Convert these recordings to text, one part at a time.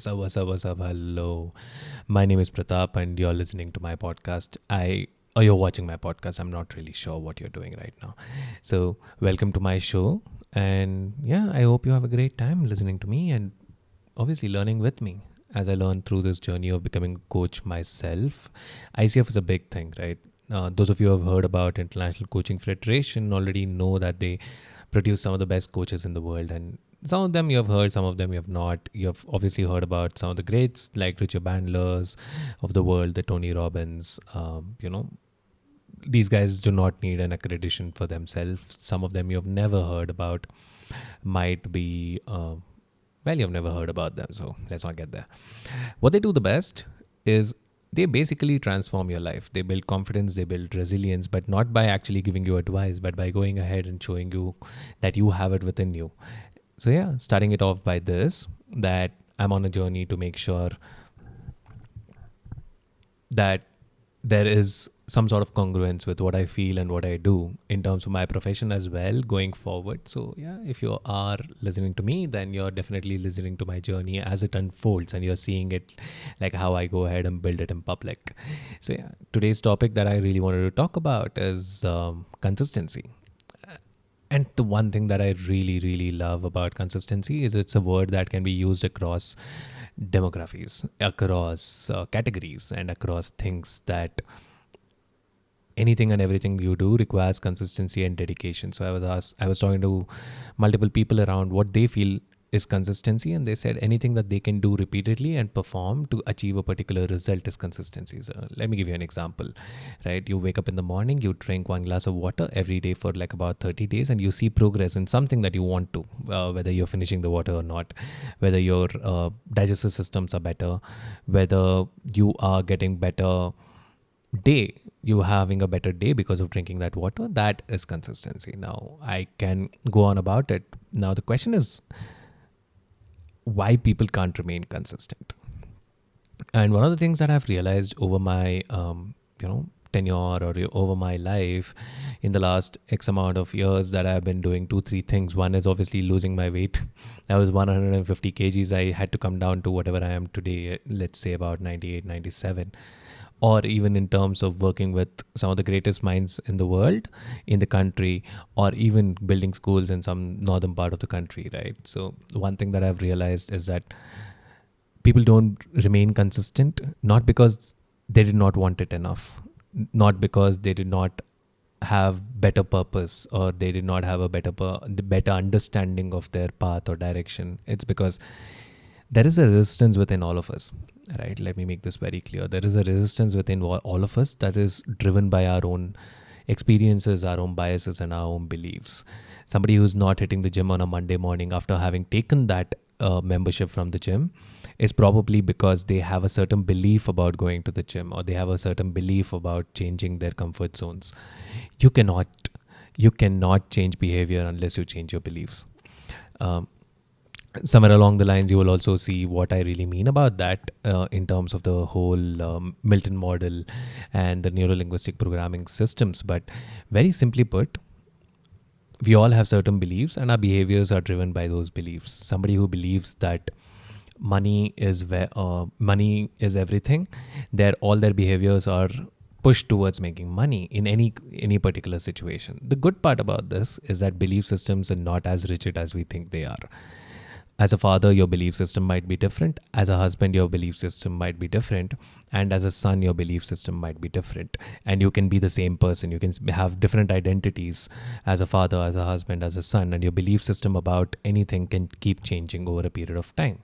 What's up? Hello. My name is Pratap, and you're listening to my podcast. Or you're watching my podcast. I'm not really sure what you're doing right now. So, welcome to my show. And yeah, I hope you have a great time listening to me and obviously learning with me as I learn through this journey of becoming a coach myself. ICF is a big thing, right? Those of you who have heard about International Coaching Federation already know that they produce some of the best coaches in the world, and some of them you have heard, some of them you have not. You have obviously heard about some of the greats like Richard Bandlers of the world, the Tony Robbins. These guys do not need an accreditation for themselves. Some of them you have never heard about might be, you've never heard about them, so let's not get there. What they do the best is they basically transform your life. They build confidence, they build resilience, but not by actually giving you advice, but by going ahead and showing you that you have it within you. So yeah, starting it off by this, that I'm on a journey to make sure that there is some sort of congruence with what I feel and what I do in terms of my profession as well going forward. So yeah, if you are listening to me, then you're definitely listening to my journey as it unfolds, and you're seeing it like how I go ahead and build it in public. So yeah, today's topic that I really wanted to talk about is consistency. And the one thing that I really, really love about consistency is it's a word that can be used across demographies, across categories, and across things. That anything and everything you do requires consistency and dedication. So I was talking to multiple people around what they feel is consistency, and they said anything that they can do repeatedly and perform to achieve a particular result is consistency. So let me give you an example, right? You wake up in the morning, you drink 1 glass of water every day for like about 30 days, and you see progress in something that you want to, whether you're finishing the water or not, whether your digestive systems are better, whether you are getting better day, you having a better day because of drinking that water. That is consistency. Now I can go on about it. Now the question is why people can't remain consistent. And one of the things that I've realized over my tenure or over my life in the last X amount of years, that I've been doing 2-3 things. One is obviously losing my weight. I was 150 kgs. I had to come down to whatever I am today, let's say about 98, 97. Or even in terms of working with some of the greatest minds in the world, in the country, or even building schools in some northern part of the country, right? So one thing that I've realized is that people don't remain consistent, not because they did not want it enough, not because they did not have better purpose, or they did not have a better understanding of their path or direction. It's because there is a resistance within all of us, right? Let me make this very clear. There is a resistance within all of us that is driven by our own experiences, our own biases, and our own beliefs. Somebody who's not hitting the gym on a Monday morning after having taken that membership from the gym is probably because they have a certain belief about going to the gym, or they have a certain belief about changing their comfort zones. You cannot change behavior unless you change your beliefs. Somewhere along the lines, you will also see what I really mean about that in terms of the whole Milton model and the neuro-linguistic programming systems. But very simply put, we all have certain beliefs, and our behaviors are driven by those beliefs. Somebody who believes that money is everything, all their behaviors are pushed towards making money in any particular situation. The good part about this is that belief systems are not as rigid as we think they are. As a father, your belief system might be different. As a husband, your belief system might be different. And as a son, your belief system might be different. And you can be the same person. You can have different identities as a father, as a husband, as a son. And your belief system about anything can keep changing over a period of time.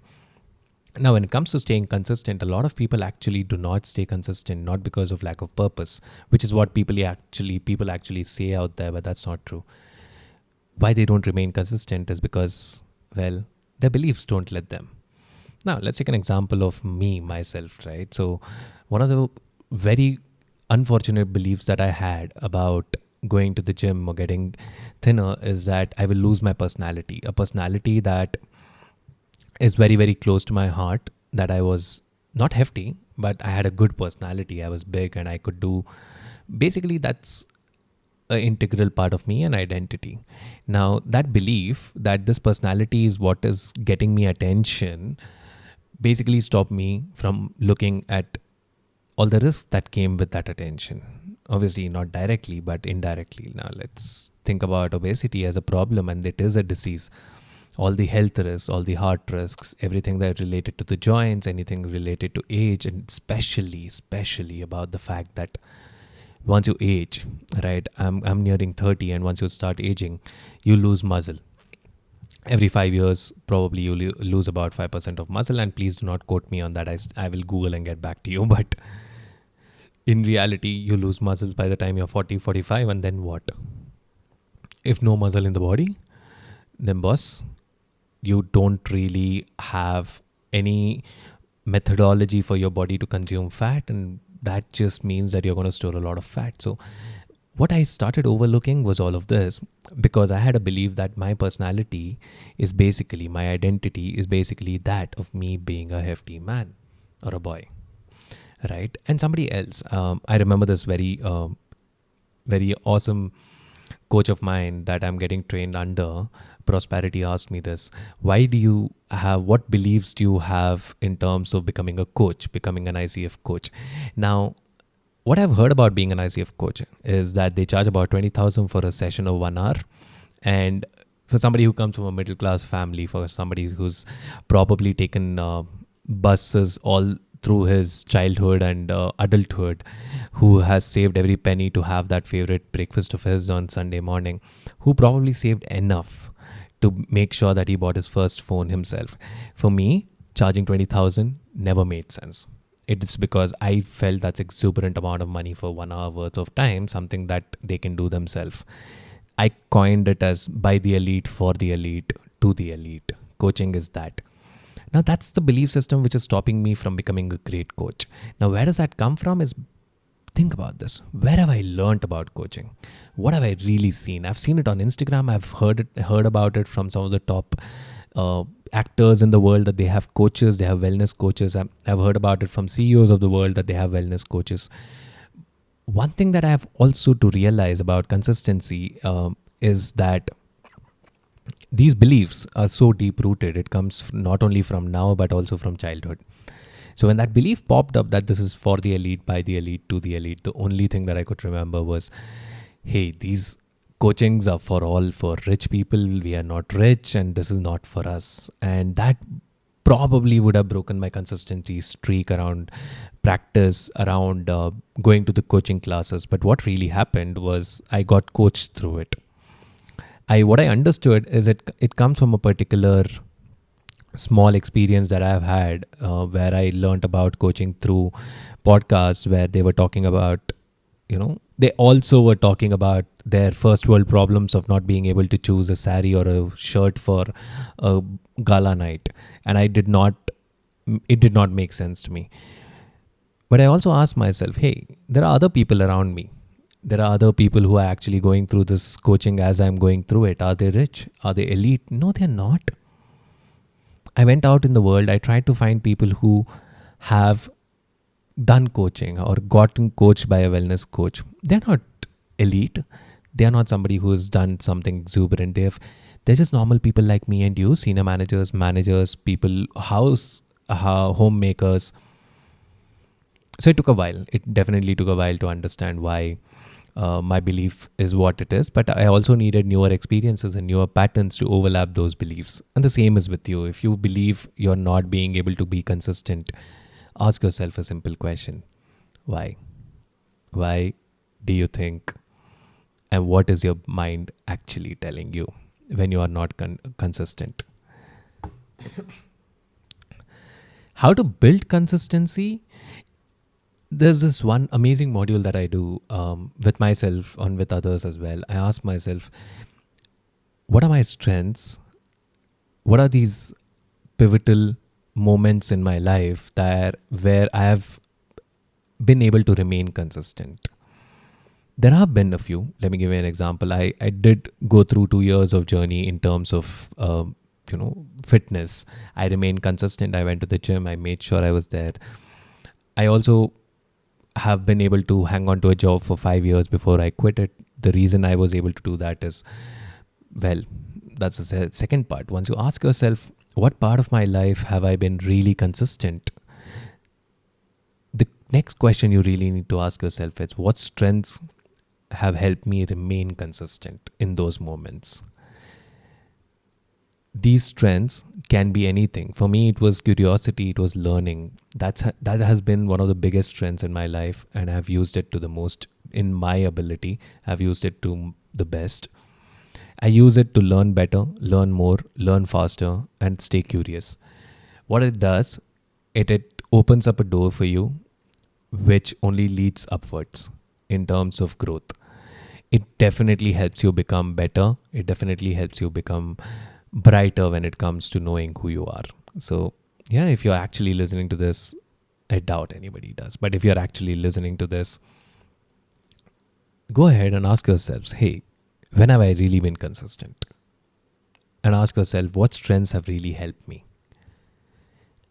Now, when it comes to staying consistent, a lot of people actually do not stay consistent, not because of lack of purpose, which is what people actually say out there, but that's not true. Why they don't remain consistent is because, well, their beliefs don't let them. Now, let's take an example of myself, right? So one of the very unfortunate beliefs that I had about going to the gym or getting thinner is that I will lose my personality, a personality that is very, very close to my heart, that I was not hefty, but I had a good personality. I was big and I could do, basically that's an integral part of me and identity. Now, that belief that this personality is what is getting me attention basically stopped me from looking at all the risks that came with that attention. Obviously, not directly, but indirectly. Now, let's think about obesity as a problem, and it is a disease. All the health risks, all the heart risks, everything that related to the joints, anything related to age, and especially about the fact that once you age, right? I'm nearing 30, and once you start aging, you lose muscle. Every 5 years, probably you lose about 5% of muscle. And please do not quote me on that. I will Google and get back to you. But in reality, you lose muscles by the time you're 40, 45, and then what? If no muscle in the body, then boss, you don't really have any methodology for your body to consume fat, and that just means that you're going to store a lot of fat. So what I started overlooking was all of this, because I had a belief that my personality is basically, my identity is basically that of me being a hefty man or a boy, right? And somebody else, I remember this very awesome coach of mine that I'm getting trained under, Prosperity, asked me this: what beliefs do you have in terms of becoming a coach, becoming an ICF coach? Now, what I've heard about being an ICF coach is that they charge about 20,000 for a session of 1 hour. And for somebody who comes from a middle class family, for somebody who's probably taken buses all through his childhood and adulthood, who has saved every penny to have that favorite breakfast of his on Sunday morning, who probably saved enough to make sure that he bought his first phone himself. For me, charging 20,000 never made sense. It's because I felt that's exuberant amount of money for 1 hour worth of time, something that they can do themselves. I coined it as by the elite, for the elite, to the elite. Coaching is that. Now that's the belief system which is stopping me from becoming a great coach. Now where does that come from is, think about this. Where have I learned about coaching? What have I really seen? I've seen it on Instagram. I've heard about it from some of the top actors in the world, that they have coaches, they have wellness coaches. I've heard about it from CEOs of the world that they have wellness coaches. One thing that I have also to realize about consistency is that these beliefs are so deep rooted. It comes not only from now, but also from childhood. So when that belief popped up that this is for the elite, by the elite, to the elite, the only thing that I could remember was, hey, these coachings are for rich people. We are not rich, and this is not for us. And that probably would have broken my consistency streak around practice, around going to the coaching classes. But what really happened was I got coached through it. What I understood is it comes from a particular small experience that I've had where I learned about coaching through podcasts where they were talking about, they also were talking about their first world problems of not being able to choose a sari or a shirt for a gala night. And it did not make sense to me. But I also asked myself, hey, there are other people around me. There are other people who are actually going through this coaching as I'm going through it. Are they rich? Are they elite? No, they're not. I went out in the world. I tried to find people who have done coaching or gotten coached by a wellness coach. They're not elite. They're not somebody who has done something exuberant. They're just normal people like me and you, senior managers, people, homemakers. So it took a while. It definitely took a while to understand why my belief is what it is. But I also needed newer experiences and newer patterns to overlap those beliefs. And the same is with you. If you believe you're not being able to be consistent, ask yourself a simple question. Why? Why do you think? And what is your mind actually telling you when you are not consistent? How to build consistency? There's this one amazing module that I do with myself and with others as well. I ask myself, what are my strengths? What are these pivotal moments in my life where I have been able to remain consistent? There have been a few. Let me give you an example. I did go through 2 years of journey in terms of fitness. I remained consistent. I went to the gym. I made sure I was there. I also have been able to hang on to a job for 5 years before I quit it. The reason I was able to do that is, well, that's the second part. Once you ask yourself, what part of my life have I been really consistent? The next question you really need to ask yourself is, what strengths have helped me remain consistent in those moments? These strengths can be anything. For me, it was curiosity, it was learning. That has been one of the biggest strengths in my life, and I've used it to the most in my ability. I've used it to the best. I use it to learn better, learn more, learn faster, and stay curious. What it does, it opens up a door for you, which only leads upwards in terms of growth. It definitely helps you become better. It definitely helps you become brighter when it comes to knowing who you are. So, yeah, if you're actually listening to this, I doubt anybody does, but if you're actually listening to this, go ahead and ask yourselves, hey, when have I really been consistent? And ask yourself, what strengths have really helped me?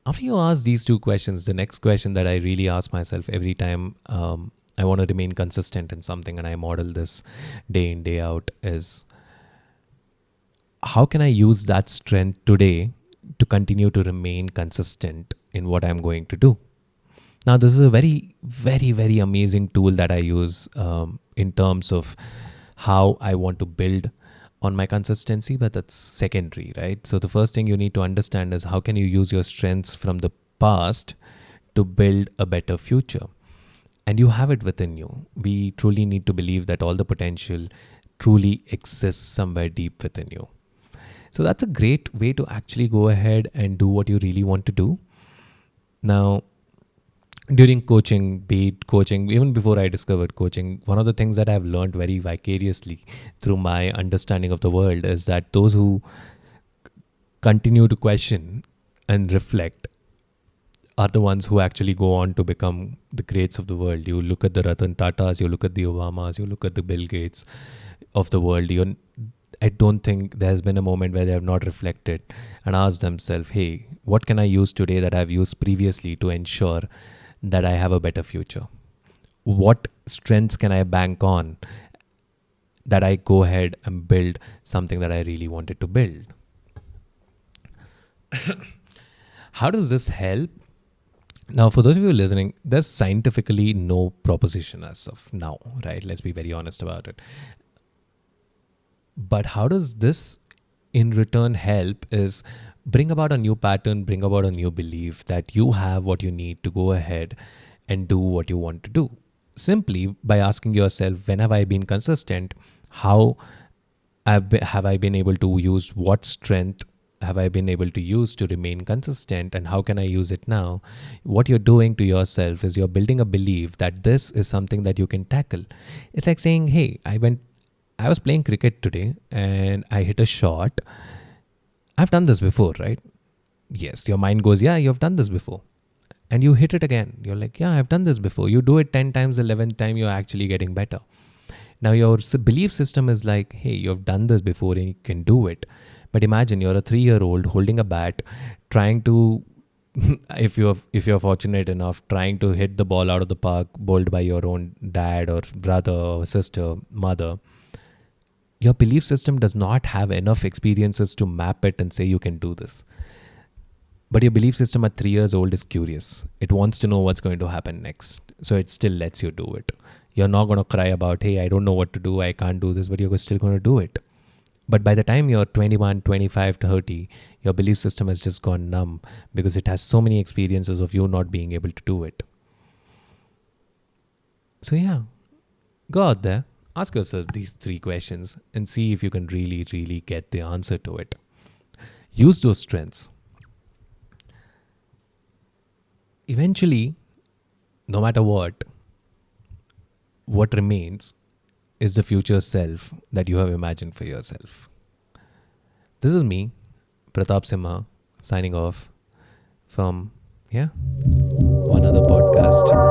After you ask these two questions, the next question that I really ask myself every time I want to remain consistent in something and I model this day in, day out is, how can I use that strength today to continue to remain consistent in what I'm going to do? Now, this is a very, very, very amazing tool that I use in terms of how I want to build on my consistency, but that's secondary, right? So the first thing you need to understand is, how can you use your strengths from the past to build a better future? And you have it within you. We truly need to believe that all the potential truly exists somewhere deep within you. So that's a great way to actually go ahead and do what you really want to do. Now, during coaching, be it coaching, even before I discovered coaching, one of the things that I've learned very vicariously through my understanding of the world is that those who continue to question and reflect are the ones who actually go on to become the greats of the world. You look at the Ratan Tatas, you look at the Obamas, you look at the Bill Gates of the world. I don't think there's been a moment where they have not reflected and asked themselves, hey, what can I use today that I've used previously to ensure that I have a better future? What strengths can I bank on that I go ahead and build something that I really wanted to build? How does this help? Now, for those of you listening, there's scientifically no proposition as of now, right? Let's be very honest about it. But how does this in return help is bring about a new pattern, bring about a new belief that you have what you need to go ahead and do what you want to do. Simply by asking yourself, when have I been consistent? How have I been able to use, what strength have I been able to use to remain consistent, and how can I use it now? What you're doing to yourself is you're building a belief that this is something that you can tackle. It's like saying, hey, I was playing cricket today and I hit a shot. I've done this before, right? Yes, your mind goes, yeah, you've done this before. And you hit it again. You're like, yeah, I've done this before. You do it 10 times, 11th time, you're actually getting better. Now your belief system is like, hey, you've done this before and you can do it. But imagine you're a 3-year-old holding a bat, trying to, if you're fortunate enough, trying to hit the ball out of the park, bowled by your own dad or brother or sister, mother. Your belief system does not have enough experiences to map it and say you can do this. But your belief system at 3 years old is curious. It wants to know what's going to happen next. So it still lets you do it. You're not going to cry about, hey, I don't know what to do, I can't do this, but you're still going to do it. But by the time you're 21, 25, 30, your belief system has just gone numb because it has so many experiences of you not being able to do it. So yeah, go out there. Ask yourself these 3 questions and see if you can really, really get the answer to it. Use those strengths. Eventually, no matter what remains is the future self that you have imagined for yourself. This is me, Pratap Simha, signing off from, one other podcast.